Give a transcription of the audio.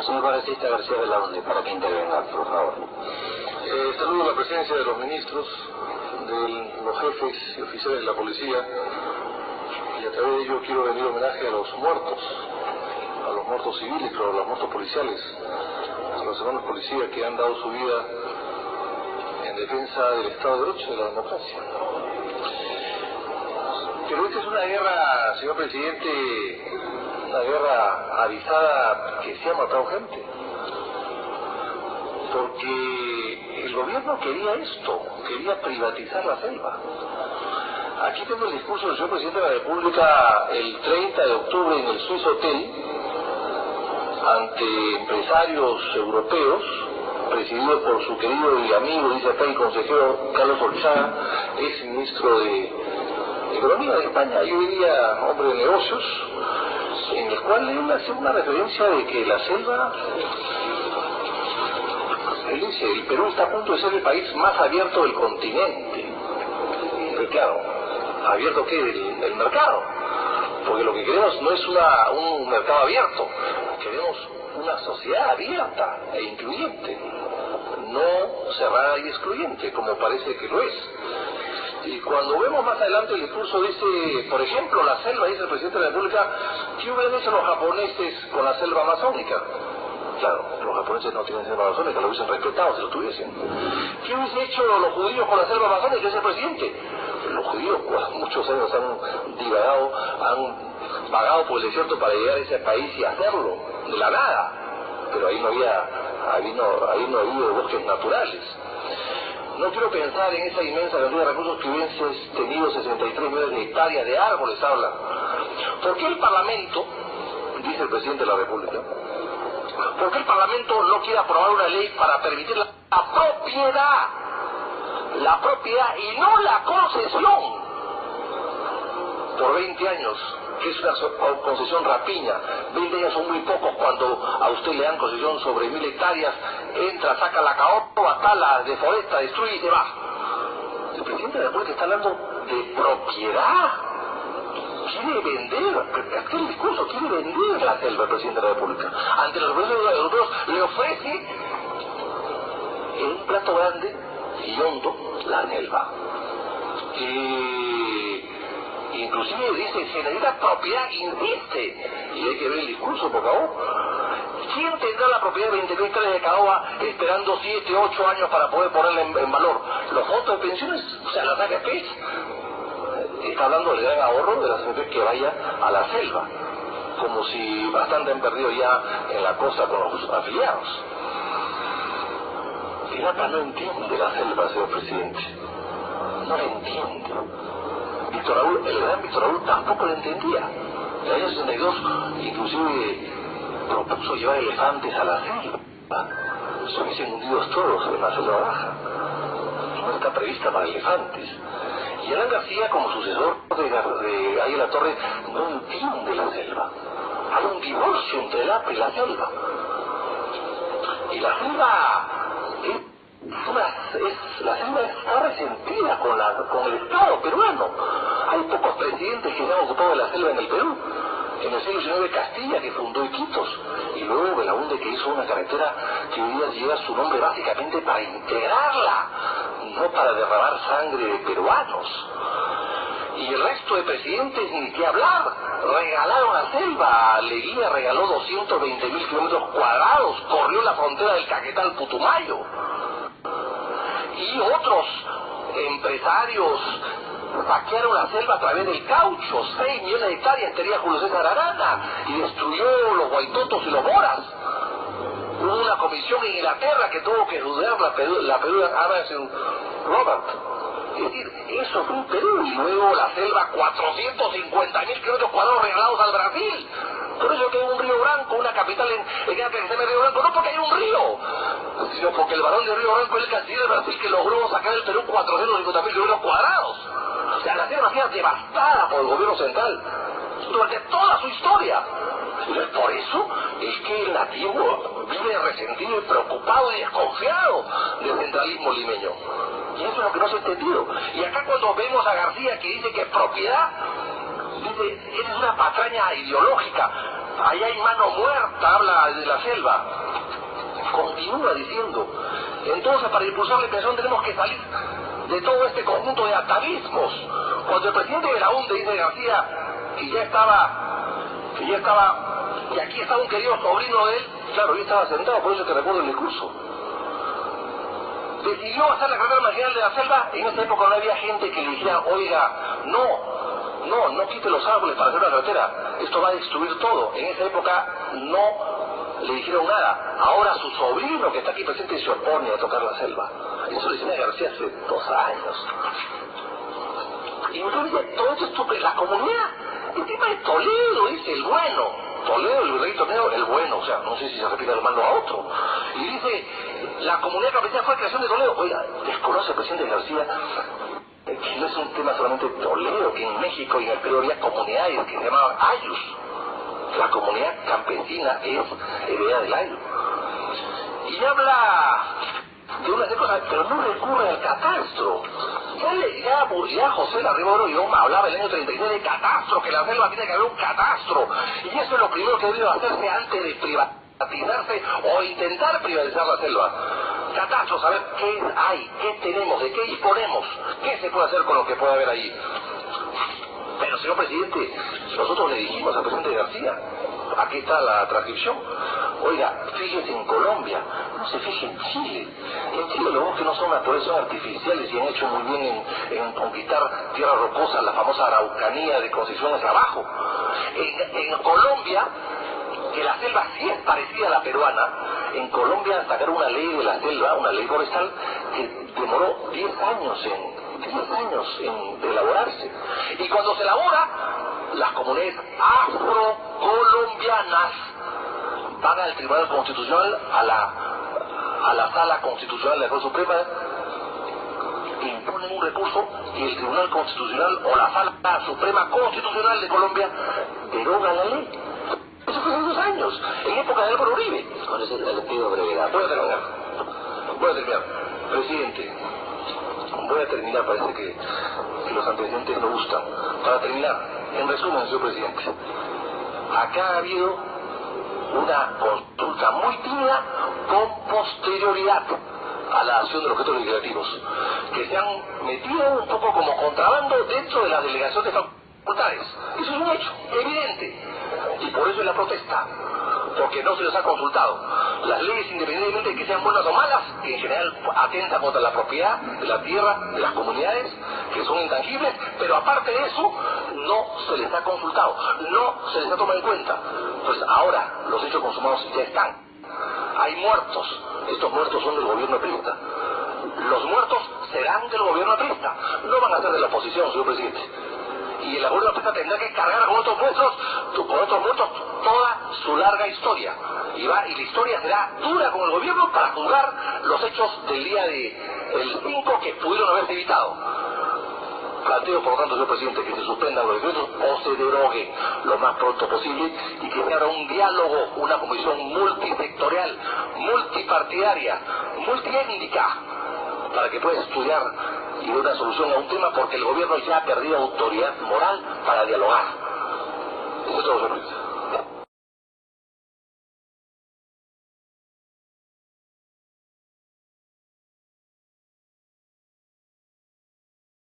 Señor congresista García Belaunde, para que intervenga, por favor. Saludo la presencia de los ministros, de los jefes y oficiales de la policía, y a través de ello quiero rendir homenaje a los muertos civiles, pero a los muertos policiales, a los hermanos policías que han dado su vida en defensa del Estado de Derecho y de la democracia. Pero esta es una guerra, señor presidente, una guerra avisada que se ha matado gente. Porque el gobierno quería esto, quería privatizar la selva. Aquí tengo el discurso del señor presidente de la República el 30 de octubre en el Swiss Hotel, ante empresarios europeos, presidido por su querido y amigo, dice acá el consejero Carlos Olzaga, ex ministro de Economía de España, y hoy día hombre de negocios, en el cual él hace una referencia de que la selva, él dice, el Perú está a punto de ser el país más abierto del continente. Pero claro, ¿abierto qué? El mercado. Porque lo que queremos no es un mercado abierto, queremos una sociedad abierta e incluyente, no cerrada y excluyente, como parece que lo es. Y cuando vemos más adelante el discurso dice, por ejemplo, la selva, dice el presidente de la República, ¿qué hubieran hecho los japoneses con la selva amazónica? Claro, los japoneses no tienen selva amazónica, lo hubiesen respetado si lo tuviesen. ¿Qué hubiesen hecho los judíos con la selva amazónica? Dice el presidente. Los judíos muchos años han divagado, han vagado por el desierto para llegar a ese país y hacerlo, de la nada. Pero ahí no había bosques naturales. No quiero pensar en esa inmensa cantidad de recursos que hubiesen tenido 63 millones de hectáreas de árboles, habla. ¿Por qué el Parlamento, dice el presidente de la República, por qué el Parlamento no quiere aprobar una ley para permitir la propiedad y no la concesión por 20 años? Que es una concesión rapiña. 20 años son muy pocos cuando a usted le dan concesión sobre 1000 hectáreas, entra, saca la caoba, tala, deforesta, destruye y se va. El presidente de la República está hablando de propiedad. Quiere vender, aquel discurso, quiere vender la selva el presidente de la República. Ante los europeos le ofrece en un plato grande y hondo la selva. Inclusive dice, se necesita propiedad, insiste, y hay que ver el discurso, por favor. ¿Quién tendrá la propiedad de 20.000 hectáreas de caoba esperando 7, 8 años para poder ponerla en valor? ¿Los fondos de pensiones? O sea, las AFPs. Está hablando del gran ahorro de las AFPs que vaya a la selva, como si bastante han perdido ya en la costa con los afiliados. El APA no entiende la selva, señor presidente. No la entiende. El gran Víctor Raúl tampoco lo entendía. En el año 62 inclusive propuso llevar elefantes a la selva. Se hubiesen hundidos todos en la selva baja. No está prevista para elefantes. Y Alan García, como sucesor de Águila Torre, no entiende la selva. Hay un divorcio entre el APA y la selva. Y la selva la selva está resentida con el Estado peruano. Hay pocos presidentes que se han ocupado de la selva en el Perú. En el siglo XIX Castilla, que fundó Iquitos, y luego Belaunde, que hizo una carretera que hoy día lleva su nombre básicamente para integrarla, no para derramar sangre de peruanos. Y el resto de presidentes, ni qué hablar, regalaron la selva. Leguía regaló 220.000 kilómetros cuadrados, corrió la frontera del Caquetá al Putumayo. Y otros empresarios saquearon la selva a través del caucho. 6 millones de hectáreas tenía Julio César Arana y destruyó los guaitotos y los moras. Hubo una comisión en Inglaterra que tuvo que juzgar la Perú Robert. Es decir, eso fue un Perú. Y luego la selva, 450.000 kilómetros cuadrados regalados al Brasil. Por eso que hay un Río Branco, una capital en que se llama Río Branco, no porque hay un río, sino porque el varón de Río Branco es el canciller de Brasil que logró sacar del Perú 450.000 kilómetros cuadrados. O sea, la selva ha sido devastada por el gobierno central durante toda su historia. Entonces, por eso es que el nativo vive resentido y preocupado y desconfiado del centralismo limeño. Y eso es lo que no se ha entendido. Y acá cuando vemos a García que dice que es propiedad, dice, esa es una patraña ideológica. Ahí hay mano muerta, habla de la selva. Continúa diciendo, entonces para impulsar la inversión tenemos que salir de todo este conjunto de atavismos. Cuando el presidente de la UNDE dice García que ya estaba, y aquí estaba un querido sobrino de él, claro, yo estaba sentado, por eso te recuerdo el discurso. Decidió hacer la carretera marginal de la selva. En esa época no había gente que le dijera, oiga, no quite los árboles para hacer una carretera, esto va a destruir todo. En esa época no le dijeron nada. Ahora su sobrino que está aquí presente se opone a tocar la selva. Eso le decía a García hace 2 años. Y entonces todo esto es la comunidad. El tema de Toledo dice el bueno. Toledo, el virrey Toledo, el bueno, o sea, no sé si se repite lo malo a otro. Y dice, la comunidad campesina fue creación de Toledo. Oiga, desconoce el presidente García que no es un tema solamente de Toledo, que en México y en el Perú había comunidades que se llamaban ayus. La comunidad campesina es heredera del ayu. Y habla de unas cosas, pero no recurre al catastro. Ya José Larriboro Ioma hablaba el año 36 de catastro, que la selva tiene que haber un catastro. Y eso es lo primero que debe hacerse antes de privatizarse o intentar privatizar la selva. Catastro, saber qué hay, qué tenemos, de qué disponemos, qué se puede hacer con lo que puede haber ahí. Pero, señor presidente, nosotros le dijimos al presidente García, aquí está la transcripción, oiga, fíjese en Colombia, no se fije en Chile. En Chile los bosques no son naturales, son artificiales y han hecho muy bien en conquistar tierra rocosa, la famosa Araucanía de Concepción hacia abajo. En Colombia, que la selva sí es parecida a la peruana, en Colombia sacaron una ley de la selva, una ley forestal, que demoró 10 años de elaborarse. Y cuando se elabora, las comunidades afrocolombianas van al Tribunal Constitucional, a la Sala Constitucional de la Corte Suprema, imponen un recurso y el Tribunal Constitucional o la Sala Suprema Constitucional de Colombia deroga la ley. Eso fue hace 2 años, en época de Álvaro Uribe. Con eso le pido brevedad. Voy a terminar. Presidente, voy a terminar, parece que los antecedentes no gustan. Para terminar, en resumen, señor presidente, acá ha habido una consulta muy tímida con posterioridad a la acción de los objetos legislativos, que se han metido un poco como contrabando dentro de la delegación de facultades. Eso es un hecho evidente, y por eso es la protesta, porque no se les ha consultado. Las leyes, independientemente de que sean buenas o malas, que en general atentan contra la propiedad de la tierra, de las comunidades, que son intangibles, pero aparte de eso, no se les ha consultado, no se les ha tomado en cuenta. Pues ahora los hechos consumados ya están. Hay muertos, estos muertos son del gobierno aprista. Los muertos serán del gobierno aprista, no van a ser de la oposición, señor presidente. Y el gobierno aprista tendrá que cargar con otros muertos toda su larga historia. Y la historia será dura con el gobierno para juzgar los hechos del día del 5 que pudieron haberse evitado. Planteo, por lo tanto, señor presidente, que se suspendan los decretos o se deroguen lo más pronto posible y que se haga un diálogo, una comisión multisectorial, multipartidaria, multiétnica, para que pueda estudiar y dar una solución a un tema, porque el gobierno ya ha perdido autoridad moral para dialogar. Eso es todo, señor presidente.